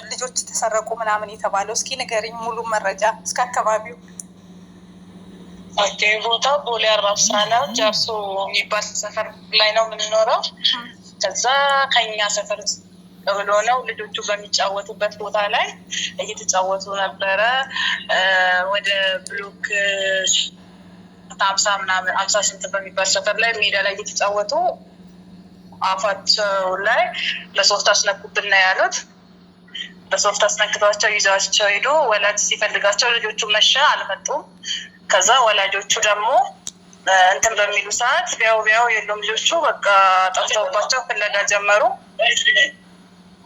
ልጆች ተሰረቁ ምናምን የተባለው? እስኪ ንገሪኝ ሙሉ መረጃ እስከ አካባቢው። ቦታው ቦሌ አራብሳ ነው። ጃርሶ የሚባል ሰፈር ላይ ነው የምንኖረው። ከዛ ከኛ ሰፈር ብሎ ነው ልጆቹ በሚጫወቱበት ቦታ ላይ እየተጫወቱ ነበረ። ወደ ብሎክ 50 ስንት በሚባል ሰፈር ላይ ሜዳ ላይ እየተጫወቱ አፋቸው ላይ በሶፍት አስነኩብን ነው ያሉት። በሶፍት አስነክቷቸው ይዘዋቸው ሄዱ። ወላጅ ሲፈልጋቸው ልጆቹ መሸ አልመጡም። ከዛ ወላጆቹ ደግሞ እንትን በሚሉ ሰዓት ቢያው የሉም ልጆቹ። በቃ ጠፍተውባቸው ፍለጋ ጀመሩ።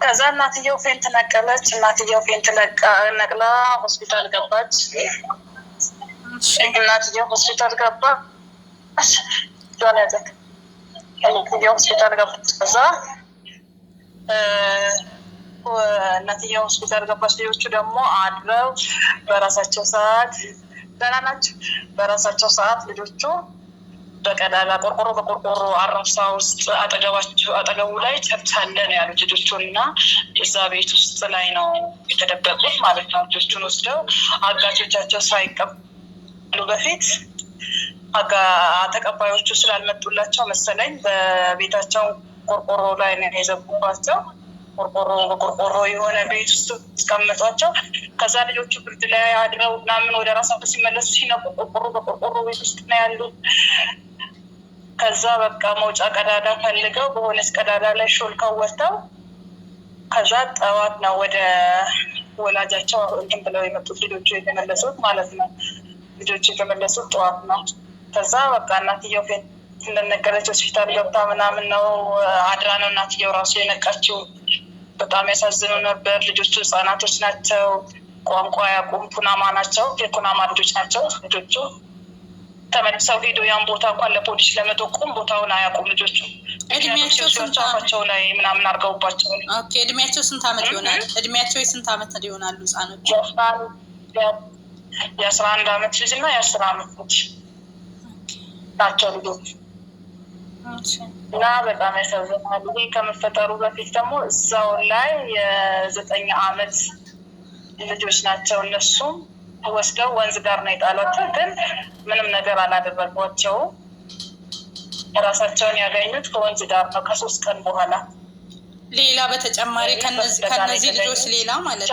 ከዛ እናትየው ፌንት ነቀለች። እናትየው ፌንት ነቅላ ሆስፒታል ገባች። እናትየው ሆስፒታል ገባች። ሆስፒታል ገባች። ከዛ እናትየው ሆስፒታል ገባች። ልጆቹ ደግሞ አድረው በራሳቸው ሰዓት ገና ናቸው። በራሳቸው ሰዓት ልጆቹ በቀዳዳ ቆርቆሮ በቆርቆሮ አራብሳ ውስጥ አጠገቡ ላይ ቸርች አለ ነው ያሉት ልጆቹን። እና እዛ ቤት ውስጥ ላይ ነው የተደበቁት ማለት ነው። ልጆቹን ወስደው አጋቾቻቸው ሳይቀበሉ በፊት ተቀባዮቹ ስላልመጡላቸው መሰለኝ በቤታቸው ቆርቆሮ ላይ ነው የዘጉባቸው። ቆርቆሮ በቆርቆሮ የሆነ ቤት ውስጥ አስቀምጧቸው። ከዛ ልጆቹ ብርድ ላይ አድረው ምናምን ወደ ራሳቸው ሲመለሱ ሲነቁ ቆርቆሮ በቆርቆሮ ቤት ውስጥ ነው ያሉት። ከዛ በቃ መውጫ ቀዳዳ ፈልገው በሆነች ቀዳዳ ላይ ሾልከው ወጥተው ከዛ ጠዋት ነው ወደ ወላጃቸው እንትን ብለው የመጡት ልጆቹ የተመለሱት ማለት ነው። ልጆቹ የተመለሱት ጠዋት ነው። ከዛ በቃ እናትየው እንደነገረች ሆስፒታል ገብታ ምናምን ነው አድራ ነው እናትየው ራሱ የነቃችው። በጣም ያሳዝኑ ነበር። ልጆቹ ህጻናቶች ናቸው። ቋንቋ ያቁም ኩናማ ናቸው። የኩናማ ልጆች ናቸው ልጆቹ። ተመልሰው ሄዶ ያን ቦታ እንኳን ለፖሊስ ለመጠቆም ቦታውን አያውቁም ልጆቹ። እድሜያቸው ሲወርቻቸው ላይ ምናምን አድርገውባቸው። ኦኬ እድሜያቸው ስንት አመት ይሆናል? እድሜያቸው የስንት አመት ይሆናሉ ህጻኖች? የ11 አመት ልጅ እና የ10 አመት ልጅ ናቸው ልጆች። እና በጣም ያሳዝናል። ይሄ ከመፈጠሩ በፊት ደግሞ እዛው ላይ የ9 አመት ልጆች ናቸው። እነሱም ወስደው ወንዝ ጋር ነው የጣሏቸው። ግን ምንም ነገር አላደረጓቸው። ራሳቸውን ያገኙት ከወንዝ ጋር ነው ከ3 ቀን በኋላ። ሌላ በተጨማሪ ከነዚህ ልጆች ሌላ ማለት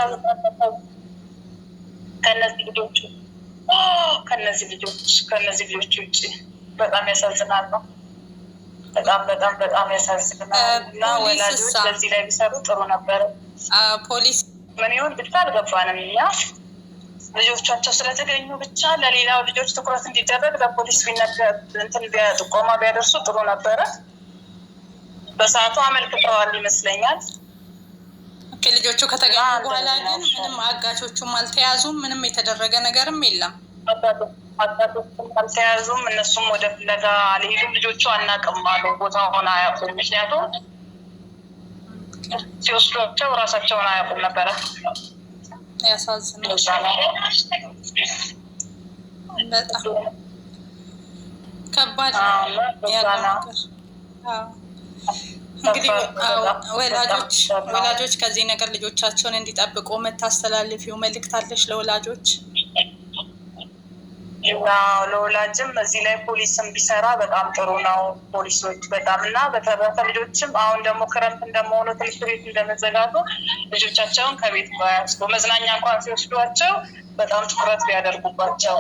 ነው ከነዚህ ልጆች ውጭ በጣም ያሳዝናል ነው። በጣም ያሳዝናል። እና ወላጆች በዚህ ላይ ቢሰሩ ጥሩ ነበረ። ፖሊስ ምን ይሁን ብቻ አልገባንም። እኛ ልጆቻቸው ስለተገኙ ብቻ ለሌላው ልጆች ትኩረት እንዲደረግ ለፖሊስ ቢነገር እንትን ጥቆማ ቢያደርሱ ጥሩ ነበረ። በሰዓቱ አመልክተዋል ይመስለኛል። ልጆቹ ከተገኙ በኋላ ግን ምንም አጋቾቹም አልተያዙም። ምንም የተደረገ ነገርም የለም። አጋቾቹም አልተያዙም። እነሱም ወደ ፍለጋ አልሄዱም። ልጆቹ አናውቅም አሉ። ቦታውን አያውቁም። ምክንያቱም ሲወስዷቸው ራሳቸውን አያውቁም ነበረ። ያሳዝናል በጣም ከባድ ያለው ነገር። እንግዲህ ወላጆች ከዚህ ነገር ልጆቻቸውን እንዲጠብቁ የምታስተላልፊው መልዕክት አለሽ ለወላጆች? ለወላጅም እዚህ ላይ ፖሊስም ቢሰራ በጣም ጥሩ ነው። ፖሊሶች በጣም እና በተረፈ ልጆችም አሁን ደግሞ ክረምት እንደመሆኑ ትምህርት ቤት እንደመዘጋቱ ልጆቻቸውን ከቤት ባያስቡ መዝናኛ እንኳን ሲወስዷቸው በጣም ትኩረት ቢያደርጉባቸው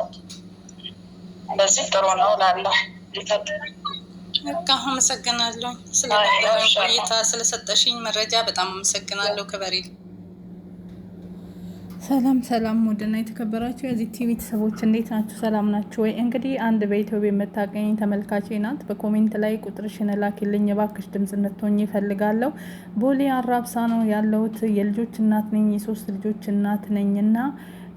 እንደዚህ ጥሩ ነው ላለው በቃ አመሰግናለሁ። ስለነበረን ቆይታ ስለሰጠሽኝ መረጃ በጣም አመሰግናለሁ። ክበሪ። ሰላም ውድና የተከበራችሁ የዚህ ቲቪ ቤተሰቦች እንዴት ናችሁ? ሰላም ናችሁ ወይ? እንግዲህ አንድ በኢትዮጵያ የምታገኝ ተመልካች ናት። በኮሜንት ላይ ቁጥርሽን ላኪልኝ እባክሽ ድምጽ እንድትሆኝ ይፈልጋለሁ። ቦሌ አራብሳ ነው ያለሁት። የልጆች እናት ነኝ፣ የ3 ልጆች እናት ነኝና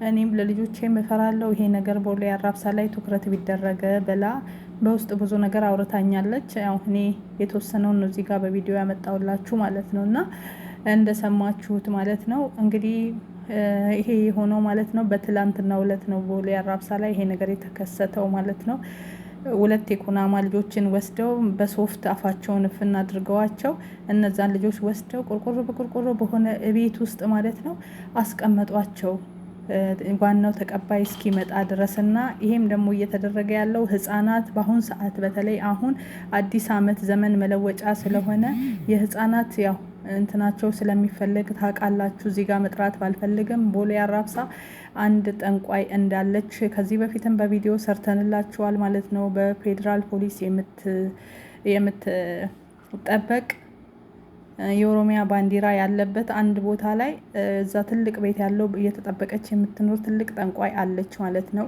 እኔም ለልጆቼ እፈራለሁ። ይሄ ነገር ቦሌ አራብሳ ላይ ትኩረት ቢደረገ ብላ በውስጥ ብዙ ነገር አውርታኛለች። ያው እኔ የተወሰነውን ነው እዚህ ጋር በቪዲዮ ያመጣውላችሁ ማለት ነው። እና እንደሰማችሁት ማለት ነው እንግዲህ ይሄ የሆነው ማለት ነው በትላንትናው ዕለት ነው ቦሌ አራብሳ ላይ ይሄ ነገር የተከሰተው ማለት ነው። 2 የኩናማ ልጆችን ወስደው በሶፍት አፋቸውን እፍና አድርገዋቸው እነዛን ልጆች ወስደው ቆርቆሮ በቆርቆሮ በሆነ ቤት ውስጥ ማለት ነው አስቀመጧቸው ዋናው ተቀባይ እስኪመጣ ድረስና ይሄም ደግሞ እየተደረገ ያለው ህፃናት በአሁን ሰዓት በተለይ አሁን አዲስ አመት ዘመን መለወጫ ስለሆነ የህፃናት ያው እንትናቸው ስለሚፈልግ ታውቃላችሁ። እዚህ ጋር መጥራት ባልፈልግም ቦሌ አራብሳ አንድ ጠንቋይ እንዳለች ከዚህ በፊትም በቪዲዮ ሰርተንላችኋል ማለት ነው። በፌዴራል ፖሊስ የምትጠበቅ የኦሮሚያ ባንዲራ ያለበት አንድ ቦታ ላይ እዛ ትልቅ ቤት ያለው እየተጠበቀች የምትኖር ትልቅ ጠንቋይ አለች ማለት ነው።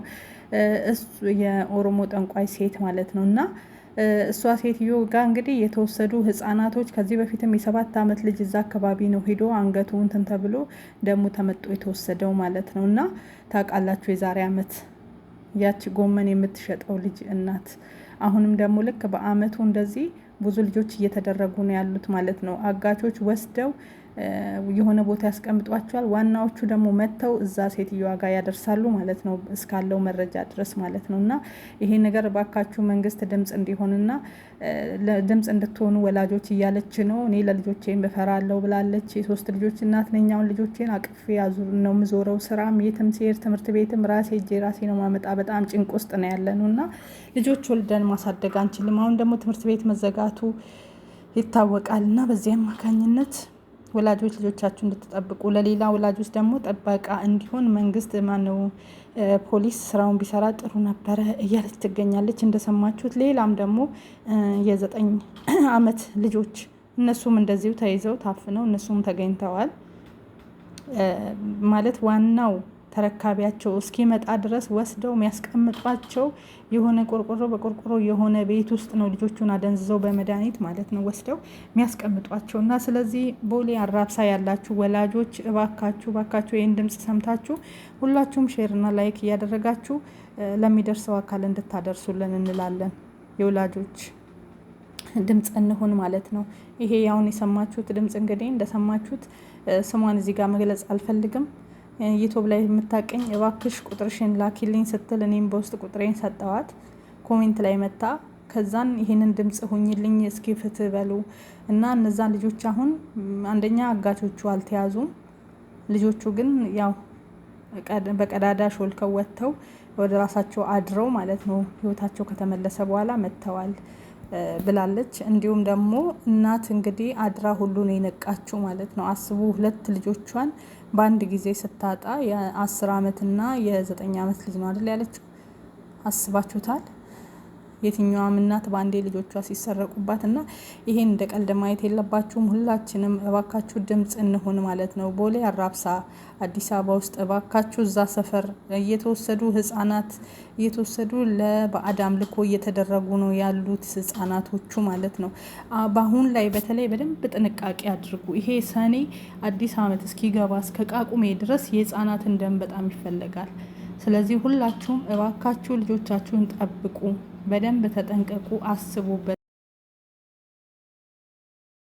እሱ የኦሮሞ ጠንቋይ ሴት ማለት ነው። እና እሷ ሴትዮ ጋር እንግዲህ የተወሰዱ ህፃናቶች ከዚህ በፊትም የ7 ዓመት ልጅ እዛ አካባቢ ነው ሄዶ አንገቱ እንትን ተብሎ ደሙ ተመጦ የተወሰደው ማለት ነው። እና ታውቃላችሁ የዛሬ ዓመት ያቺ ጎመን የምትሸጠው ልጅ እናት አሁንም ደግሞ ልክ በአመቱ እንደዚህ ብዙ ልጆች እየተደረጉ ነው ያሉት ማለት ነው። አጋቾች ወስደው የሆነ ቦታ ያስቀምጧቸዋል። ዋናዎቹ ደግሞ መጥተው እዛ ሴትዮዋ ጋር ያደርሳሉ ማለት ነው እስካለው መረጃ ድረስ ማለት ነው። እና ይሄ ነገር ባካችሁ መንግስት ድምጽ እንዲሆንና ድምጽ እንድትሆኑ ወላጆች እያለች ነው። እኔ ለልጆቼን በፈራለው ብላለች። የ3 ልጆች እናት ነኝ። አሁን ልጆቼን አቅፌ ያዙር ነው ምዞረው። ስራም የትም ሲሄድ ትምህርት ቤትም ራሴ ነው ማመጣ። በጣም ጭንቅ ውስጥ ነው ያለነው እና ልጆች ወልደን ማሳደግ አንችልም። አሁን ደግሞ ትምህርት ቤት መዘጋቱ ይታወቃል እና በዚህ አማካኝነት ወላጆች ልጆቻችሁ እንድትጠብቁ ለሌላ ወላጆች ደግሞ ጥበቃ እንዲሆን መንግስት ማነው ፖሊስ ስራውን ቢሰራ ጥሩ ነበረ እያለች ትገኛለች እንደሰማችሁት። ሌላም ደግሞ የ9 ዓመት ልጆች እነሱም እንደዚሁ ተይዘው ታፍነው እነሱም ተገኝተዋል ማለት ዋናው ተረካቢያቸው እስኪመጣ ድረስ ወስደው የሚያስቀምጧቸው የሆነ ቆርቆሮ በቆርቆሮ የሆነ ቤት ውስጥ ነው ልጆቹን አደንዝዘው በመድኃኒት ማለት ነው ወስደው የሚያስቀምጧቸው። እና ስለዚህ ቦሌ አራብሳ ያላችሁ ወላጆች እባካችሁ ይህን ድምጽ ሰምታችሁ ሁላችሁም ሼርና ላይክ እያደረጋችሁ ለሚደርሰው አካል እንድታደርሱልን እንላለን። የወላጆች ድምጽ እንሆን ማለት ነው። ይሄ ያሁን የሰማችሁት ድምጽ እንግዲህ እንደሰማችሁት ስሟን እዚህ ጋር መግለጽ አልፈልግም። ዩቲዩብ ላይ የምታቀኝ እባክሽ ቁጥርሽን ላኪልኝ ስትል እኔም በውስጥ ቁጥሬን ሰጠዋት። ኮሜንት ላይ መጣ ከዛን ይሄንን ድምጽ ሁኝልኝ እስኪ ፍትህ በሉ እና እነዛን ልጆች አሁን አንደኛ አጋቾቹ አልተያዙም። ልጆቹ ግን ያው በቀዳዳ ሾልከው ወጥተው ወደ ራሳቸው አድረው ማለት ነው ህይወታቸው ከተመለሰ በኋላ መጥተዋል ብላለች። እንዲሁም ደግሞ እናት እንግዲህ አድራ ሁሉን የነቃችው ማለት ነው። አስቡ 2 ልጆቿን በአንድ ጊዜ ስታጣ የ10 ዓመትና የ9 ዓመት ልጅ ነው አይደል ያለችው። አስባችሁታል? የትኛዋም እናት በአንዴ ልጆቿ ሲሰረቁባት እና ይሄን እንደ ቀልድ ማየት የለባችሁም። ሁላችንም እባካችሁ ድምጽ እንሆን ማለት ነው። ቦሌ አራብሳ አዲስ አበባ ውስጥ እባካችሁ እዛ ሰፈር እየተወሰዱ ህፃናት እየተወሰዱ ለባዕድ አምልኮ እየተደረጉ ነው ያሉት ህፃናቶቹ ማለት ነው። በአሁን ላይ በተለይ በደንብ ጥንቃቄ አድርጉ። ይሄ ሰኔ አዲስ አመት እስኪገባ እስከ ቃቁሜ ድረስ የህፃናትን ደም በጣም ይፈለጋል። ስለዚህ ሁላችሁም እባካችሁ ልጆቻችሁን ጠብቁ፣ በደንብ ተጠንቀቁ፣ አስቡበት።